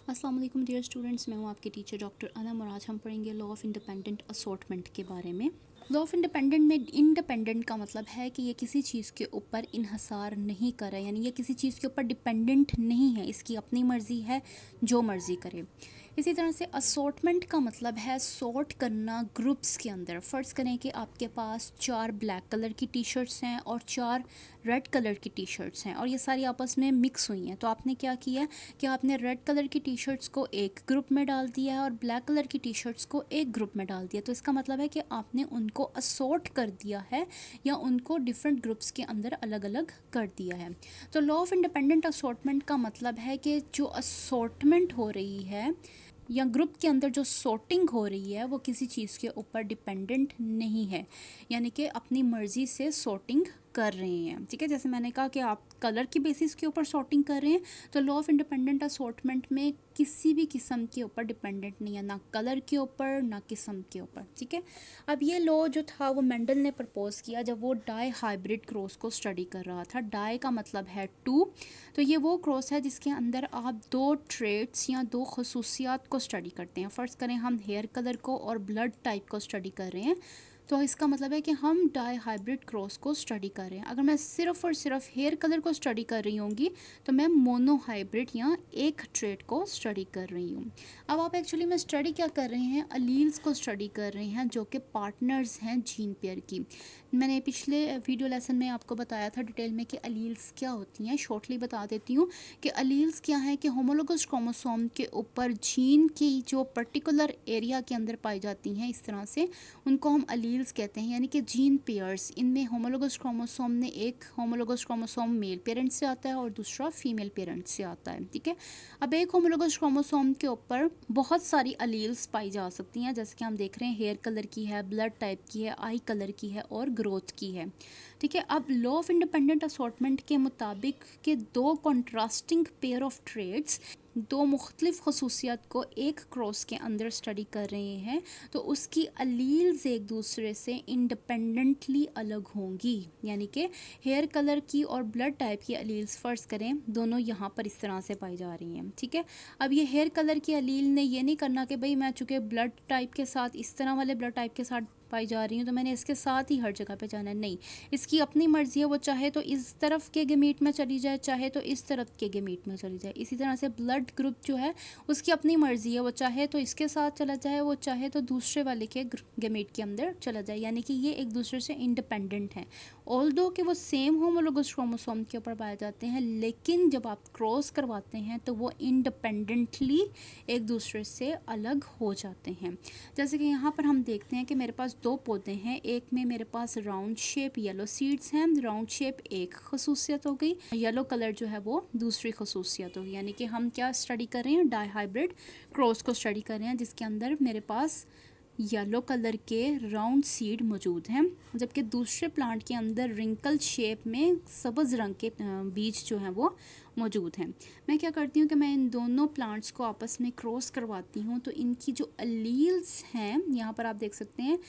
अस्सलाम वालेकुम dear students, मैं हूं आपकी टीचर डॉक्टर अनम और आज हम पढ़ेंगे लॉ ऑफ इंडिपेंडेंट असॉर्टमेंट के बारे में। लॉ ऑफ इंडिपेंडेंट में इंडिपेंडेंट का मतलब है कि ये किसी चीज़ के ऊपर इन्हसार नहीं कर रहा है, यानी ये किसी चीज़ के ऊपर डिपेंडेंट नहीं है, इसकी अपनी मर्ज़ी है, जो मर्ज़ी करे। इसी तरह से असॉर्टमेंट का मतलब है सॉर्ट करना ग्रुप्स के अंदर। फ़र्ज़ करें कि आपके पास 4 ब्लैक कलर की टी शर्ट्स हैं और 4 रेड कलर की टी शर्ट्स हैं और ये सारी आपस में मिक्स हुई हैं। तो आपने क्या किया कि आपने रेड कलर की टी शर्ट्स को एक ग्रुप में डाल दिया है और ब्लैक कलर की टी शर्ट्स को एक ग्रुप में डाल दिया। तो इसका मतलब है कि आपने उनको असॉर्ट कर दिया है या उनको डिफरेंट ग्रुप्स के अंदर अलग अलग कर दिया है। तो लॉ ऑफ इंडिपेंडेंट असॉर्टमेंट का मतलब है कि जो असॉर्टमेंट हो रही है या ग्रुप के अंदर जो सॉर्टिंग हो रही है वो किसी चीज़ के ऊपर डिपेंडेंट नहीं है, यानी कि अपनी मर्ज़ी से सॉर्टिंग कर रहे हैं। ठीक है, जैसे मैंने कहा कि आप कलर की बेसिस के ऊपर सॉर्टिंग कर रहे हैं, तो लॉ ऑफ इंडिपेंडेंट असॉर्टमेंट में किसी भी किस्म के ऊपर डिपेंडेंट नहीं है, ना कलर के ऊपर ना किस्म के ऊपर। ठीक है, अब ये लॉ जो था वो मेंडल ने प्रपोज किया जब वो डाई हाइब्रिड क्रॉस को स्टडी कर रहा था। डाई का मतलब है टू, तो ये वो क्रॉस है जिसके अंदर आप दो ट्रेट्स या दो खसूसियात को स्टडी करते हैं। फ़र्ज़ करें हम हेयर कलर को और ब्लड टाइप को स्टडी कर रहे हैं, तो इसका मतलब है कि हम डाई हाइब्रिड क्रॉस को स्टडी कर रहे हैं। अगर मैं सिर्फ़ और सिर्फ हेयर कलर को स्टडी कर रही होंगी तो मैं मोनो हाइब्रिड या एक ट्रेट को स्टडी कर रही हूँ। अब आप एक्चुअली में स्टडी क्या कर रहे हैं, अलील्स को स्टडी कर रहे हैं जो कि पार्टनर्स हैं जीन पेयर की। मैंने पिछले वीडियो लेसन में आपको बताया था डिटेल में कि अलील्स क्या होती हैं। शॉर्टली बता देती हूँ कि अलील्स क्या है कि होमोलोगस क्रोमोसोम के ऊपर जीन की जो पर्टिकुलर एरिया के अंदर पाई जाती हैं, इस तरह से उनको हम अलील्स कहते हैं, यानी कि जीन पेयर्स। इनमें होमोलोगस क्रोमोसोम में एक होमोलोगस क्रोमोसोम मेल पेरेंट से आता है और दूसरा फीमेल पेरेंट से आता है। ठीक है, अब एक होमोलोगस क्रोमोसोम के ऊपर बहुत सारी अलील्स पाई जा सकती हैं, जैसे कि हम देख रहे हैं हेयर कलर की है, ब्लड टाइप की है, आई कलर की है और ग्रोथ की है। ठीक है, अब लॉ ऑफ इंडिपेंडेंट असॉर्टमेंट के मुताबिक कि दो कॉन्ट्रास्टिंग पेयर ऑफ ट्रेड्स दो मुख्तलिफ खसूसियात को एक क्रॉस के अंदर स्टडी कर रहे हैं, तो उसकी अलील्स एक दूसरे से इंडिपेंडेंटली अलग होंगी। यानी कि हेयर कलर की और ब्लड टाइप की अलील्स फ़र्ज़ करें दोनों यहाँ पर इस तरह से पाई जा रही हैं। ठीक है, अब ये हेयर कलर की अलील ने ये नहीं करना कि भाई मैं चूँकि ब्लड टाइप के साथ इस तरह वाले ब्लड टाइप के साथ पाई जा रही हूँ तो मैंने इसके साथ ही हर जगह पे जाना है। नहीं, इसकी अपनी मर्ज़ी है, वो चाहे तो इस तरफ के गेमीट में चली जाए, चाहे तो इस तरफ के गेमीट में चली जाए। इसी तरह से ब्लड ग्रुप जो है उसकी अपनी मर्ज़ी है, वो चाहे तो इसके साथ चला जाए, वो चाहे तो दूसरे वाले के गेमीट के अंदर चला जाए, यानी कि ये एक दूसरे से इंडिपेंडेंट हैं। ऑल्दो कि वो सेम होमोलोगस क्रोमोसोम के ऊपर पाए जाते हैं, लेकिन जब आप क्रॉस करवाते हैं तो वो इंडिपेंडेंटली एक दूसरे से अलग हो जाते हैं। जैसे कि यहाँ पर हम देखते हैं कि मेरे पास दो पौधे हैं, एक में मेरे पास राउंड शेप येलो सीड्स हैं। राउंड शेप एक खसूसियत हो गई, येलो कलर जो है वो दूसरी खसूसियत होगी। यानी कि हम क्या स्टडी कर रहे हैं, डाई हाइब्रिड क्रॉस को स्टडी कर रहे हैं जिसके अंदर मेरे पास येलो कलर के राउंड सीड मौजूद हैं, जबकि दूसरे प्लांट के अंदर रिंकल शेप में सब्ज़ रंग के बीज जो हैं वो मौजूद हैं। मैं क्या करती हूँ कि मैं इन दोनों प्लांट्स को आपस में क्रॉस करवाती हूँ, तो इनकी जो अलील्स हैं यहाँ पर आप देख सकते हैं,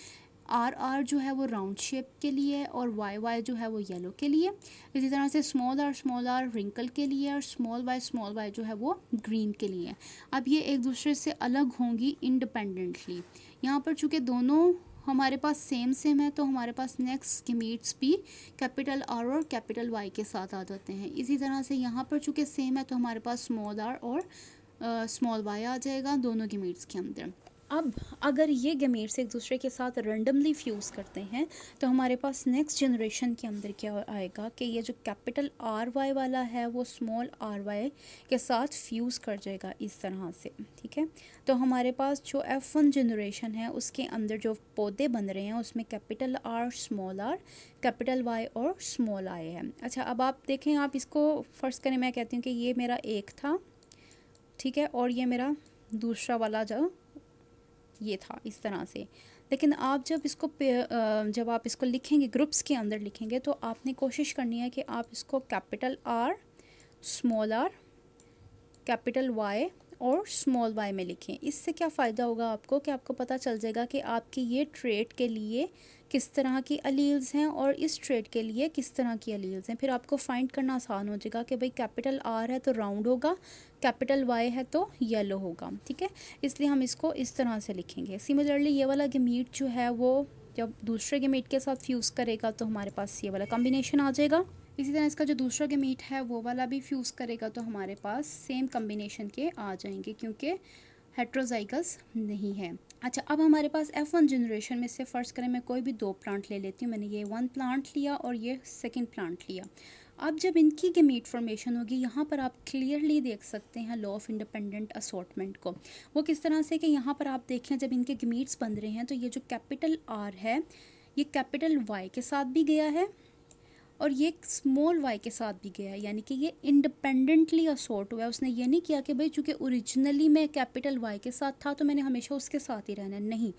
आर आर जो है वो राउंड शेप के लिए और वाई वाई जो है वो येलो के लिए। इसी तरह से स्मॉल आर रिंकल के लिए और स्मॉल वाई जो है वो ग्रीन के लिए। अब ये एक दूसरे से अलग होंगी इंडिपेंडेंटली। यहाँ पर चूँकि दोनों हमारे पास सेम है तो हमारे पास नेक्स्ट गेमीट्स भी कैपिटल आर और कैपिटल वाई के साथ आ जाते हैं। इसी तरह से यहाँ पर चूँकि सेम है तो हमारे पास स्मॉल आर और स्मॉल वाई आ जाएगा दोनों गेमीट्स के अंदर। अब अगर ये गेमीट्स एक दूसरे के साथ रैंडमली फ्यूज़ करते हैं तो हमारे पास नेक्स्ट जनरेशन के अंदर क्या आएगा कि ये जो कैपिटल आर वाई वाला है वो स्मॉल आर वाई के साथ फ्यूज़ कर जाएगा इस तरह से। ठीक है, तो हमारे पास जो F1 जनरेशन है उसके अंदर जो पौधे बन रहे हैं उसमें capital R, small R, capital Y और स्मॉल आई है। अच्छा, अब आप देखें, आप इसको फ़र्ज़ करें मैं कहती हूँ कि ये मेरा एक था, ठीक है, और ये मेरा दूसरा वाला जो ये था इस तरह से। लेकिन आप जब आप इसको लिखेंगे ग्रुप्स के अंदर लिखेंगे तो आपने कोशिश करनी है कि आप इसको capital R, small R, capital Y और स्मॉल y में लिखें। इससे क्या फ़ायदा होगा आपको कि आपको पता चल जाएगा कि आपके ये ट्रेट के लिए किस तरह की अलील्स हैं और इस ट्रेट के लिए किस तरह की अलील्स हैं। फिर आपको फाइंड करना आसान हो जाएगा कि भाई कैपिटल R है तो राउंड होगा, कैपिटल Y है तो येलो होगा, ठीक है। इसलिए हम इसको इस तरह से लिखेंगे। सिमिलरली ये वाला गमीट जो है वो जब दूसरे गमीट के साथ फ्यूज़ करेगा तो हमारे पास ये वाला कॉम्बिनेशन आ जाएगा। इसी तरह इसका जो दूसरा गमीट है वो वाला भी फ्यूज़ करेगा तो हमारे पास सेम कॉम्बिनेशन के आ जाएंगे क्योंकि हेट्रोजाइगस नहीं है। अच्छा, अब हमारे पास F1 जनरेशन में से फ़र्ज़ करें मैं कोई भी दो प्लांट ले लेती हूँ। मैंने ये 1 प्लांट लिया और ये सेकंड प्लांट लिया। अब जब इनकी गमीट फॉर्मेशन होगी, यहाँ पर आप क्लियरली देख सकते हैं लॉ ऑफ इंडिपेंडेंट असॉर्टमेंट को। वो किस तरह से कि यहाँ पर आप देखें जब इनके गमीट्स बन रहे हैं तो ये जो कैपिटल R है ये कैपिटल Y के साथ भी गया है और ये स्मॉल y के साथ भी गया है, यानी कि ये इंडिपेंडेंटली असॉर्ट हुआ है। उसने ये नहीं किया कि भाई चूँकि ओरिजिनली मैं कैपिटल y के साथ था तो मैंने हमेशा उसके साथ ही रहना है, नहीं,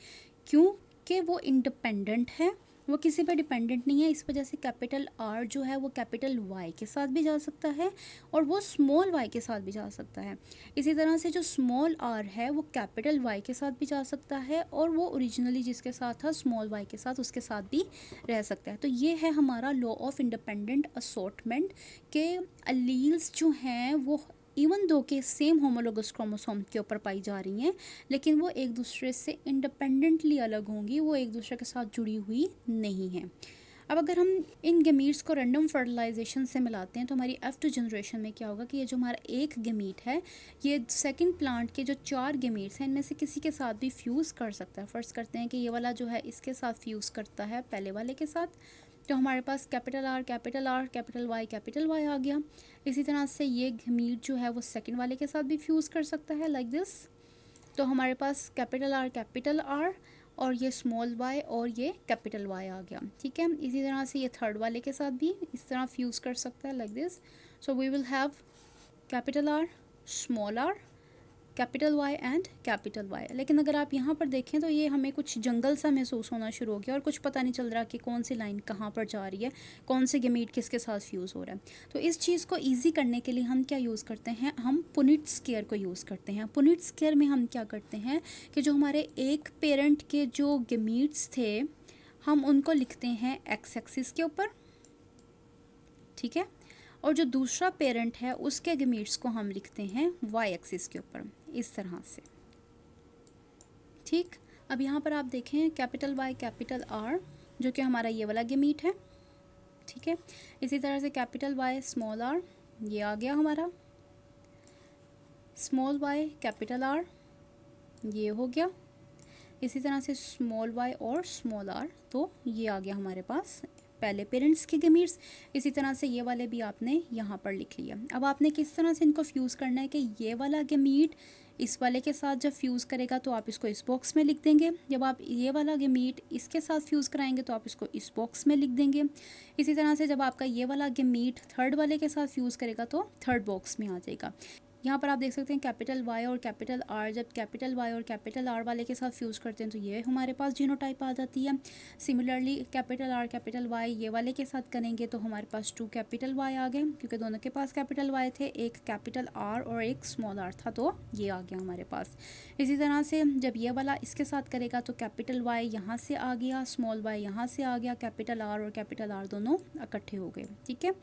क्योंकि वो इंडिपेंडेंट है, वो किसी पे डिपेंडेंट नहीं है। इस वजह से कैपिटल R जो है वो कैपिटल Y के साथ भी जा सकता है और वो स्मॉल y के साथ भी जा सकता है। इसी तरह से जो स्मॉल r है वो कैपिटल Y के साथ भी जा सकता है और वो ओरिजिनली जिसके साथ था स्मॉल y के साथ उसके साथ भी रह सकता है। तो ये है हमारा लॉ ऑफ इंडिपेंडेंट असॉर्टमेंट के अलील्स जो हैं वो इवन दो के सेम होमोलोगस क्रोमोसोम के ऊपर पाई जा रही हैं, लेकिन वो एक दूसरे से इंडिपेंडेंटली अलग होंगी, वो एक दूसरे के साथ जुड़ी हुई नहीं हैं। अब अगर हम इन गमीट्स को रैंडम फर्टिलाइजेशन से मिलाते हैं तो हमारी F2 जनरेशन में क्या होगा कि ये जो हमारा एक गमीट है ये सेकंड प्लांट के जो 4 गमीट्स हैं इनमें से किसी के साथ भी फ्यूज़ कर सकता है। फ़र्ज़ करते हैं कि ये वाला जो है इसके साथ फ्यूज़ करता है पहले वाले के साथ, तो हमारे पास capital R capital R capital Y आ गया। इसी तरह से ये गमीट जो है वो सेकंड वाले के साथ भी फ्यूज़ कर सकता है लाइक दिस, तो हमारे पास कैपिटल R और ये स्मॉल y और ये कैपिटल Y आ गया, ठीक है। इसी तरह से ये थर्ड वाले के साथ भी इस तरह फ्यूज़ कर सकता है like this. So we will have capital R small r capital Y and capital Y। लेकिन अगर आप यहाँ पर देखें तो ये हमें कुछ जंगल सा महसूस होना शुरू हो गया और कुछ पता नहीं चल रहा कि कौन सी लाइन कहाँ पर जा रही है, कौन से गमीट किसके साथ फ्यूज़ हो रहा है। तो इस चीज़ को ईजी करने के लिए हम क्या यूज़ करते हैं, हम पुनिट स्क्वायर को यूज़ करते हैं। पुनिट स्क्वायर में हम क्या करते हैं कि जो हमारे एक पेरेंट के जो गमीट्स थे हम उनको लिखते हैं एक्स एक्सिस के ऊपर, ठीक है, और जो दूसरा पेरेंट है उसके गमीट्स को हम लिखते हैं वाई एक्सिस के ऊपर, इस तरह से, ठीक। अब यहाँ पर आप देखें कैपिटल Y कैपिटल R जो कि हमारा ये वाला गमीट है, ठीक है। इसी तरह से कैपिटल Y स्मॉल r ये आ गया हमारा, स्मॉल y कैपिटल R ये हो गया। इसी तरह से स्मॉल y और स्मॉल r, तो ये आ गया हमारे पास पहले पेरेंट्स के गमीट्स। इसी तरह से ये वाले भी आपने यहाँ पर लिख लिया। अब आपने किस तरह से इनको फ्यूज़ करना है कि ये वाला गमीट इस वाले के साथ जब फ्यूज़ करेगा तो आप इसको इस बॉक्स में लिख देंगे, जब आप ये वाला गमीट इसके साथ फ्यूज़ कराएंगे तो आप इसको इस बॉक्स में लिख देंगे। इसी तरह से जब आपका ये वाला गमीट थर्ड वाले के साथ फ्यूज़ करेगा तो थर्ड बॉक्स में आ जाएगा। यहाँ पर आप देख सकते हैं कैपिटल Y और कैपिटल R, जब कैपिटल Y और कैपिटल R वाले के साथ फ्यूज़ करते हैं तो ये हमारे पास जीनोटाइप आ जाती है। Similarly capital R capital Y ये वाले के साथ करेंगे तो हमारे पास 2 कैपिटल Y आ गए, क्योंकि दोनों के पास कैपिटल Y थे, एक कैपिटल R और एक स्मॉल r था, तो ये आ गया हमारे पास। इसी तरह से जब ये वाला इसके साथ करेगा तो कैपिटल Y यहाँ से आ गया, स्मॉल y यहाँ से आ गया, कैपिटल R और कैपिटल R दोनों इकट्ठे हो गए, ठीक है।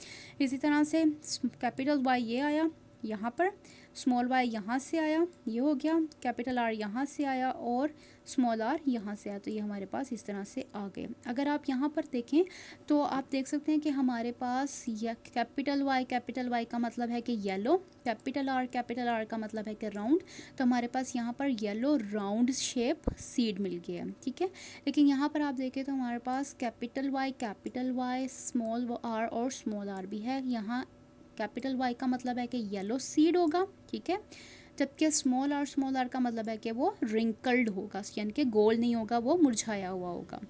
इसी तरह से कैपिटल Y ये आया यहाँ पर, स्मॉल y यहाँ से आया, ये हो गया, कैपिटल R यहाँ से आया और स्मॉल r यहाँ से आया, तो ये हमारे पास इस तरह से आ गए। अगर आप यहाँ पर देखें तो आप देख सकते हैं कि हमारे पास या कैपिटल Y का मतलब है कि येलो, कैपिटल R का मतलब है कि राउंड, तो हमारे पास यहाँ पर येलो राउंड शेप सीड मिल गया है, ठीक है। लेकिन यहाँ पर आप देखें तो हमारे पास कैपिटल Y स्मॉल r और स्मॉल r भी है। यहाँ कैपिटल Y का मतलब है कि येलो सीड होगा, ठीक है, जबकि स्मॉल r का मतलब है कि वो रिंकल्ड होगा, यानी कि गोल नहीं होगा, वो मुरझाया हुआ होगा।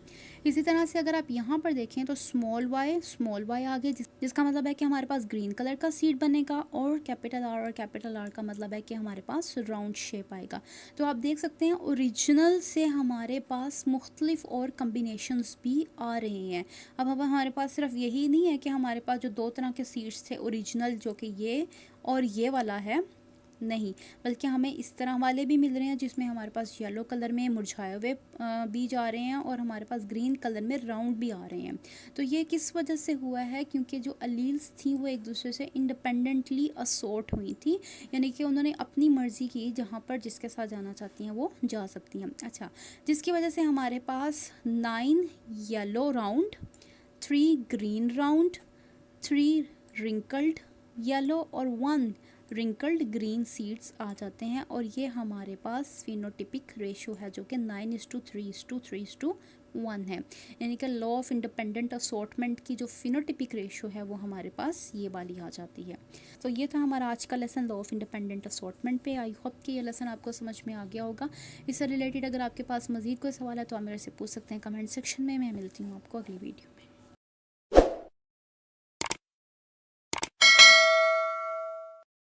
इसी तरह से अगर आप यहाँ पर देखें तो स्मॉल y आ गए, जिसका मतलब है कि हमारे पास ग्रीन कलर का सीड बनेगा, और कैपिटल R का मतलब है कि हमारे पास राउंड शेप आएगा। तो आप देख सकते हैं ओरिजिनल से हमारे पास मुख्तलिफ और कम्बिनेशंस भी आ रहे हैं। अब हमारे पास सिर्फ यही नहीं है कि हमारे पास जो दो तरह के सीड्स थे ओरिजिनल, जो कि ये और ये वाला है, नहीं, बल्कि हमें इस तरह वाले भी मिल रहे हैं जिसमें हमारे पास येलो कलर में मुरझाए हुए बीज आ रहे हैं और हमारे पास ग्रीन कलर में राउंड भी आ रहे हैं। तो ये किस वजह से हुआ है? क्योंकि जो अलील्स थी वो एक दूसरे से इंडिपेंडेंटली असॉर्ट हुई थी, यानी कि उन्होंने अपनी मर्ज़ी की जहाँ पर जिसके साथ जाना चाहती हैं वो जा सकती हैं। अच्छा, जिसकी वजह से हमारे पास 9 yellow round, 3 green round, 3 wrinkled yellow और 1 रिंकल्ड ग्रीन सीड्स आ जाते हैं। और ये हमारे पास फिनोटिपिक रेशो है जो कि 9:3:3:1 है, यानी कि लॉ ऑफ इंडिपेंडेंट असॉर्टमेंट की जो फिनोटिपिक रेशो है वो हमारे पास ये वाली आ जाती है। तो ये था हमारा आज का lesson law of independent assortment पे। आई होप कि ये लेसन आपको समझ में आ गया होगा। इससे रिलेटेड अगर आपके पास मज़ीद कोई सवाल है तो आप मेरे से पूछ सकते हैं कमेंट सेक्शन में। मैं मिलती हूँ आपको अगली वीडियो।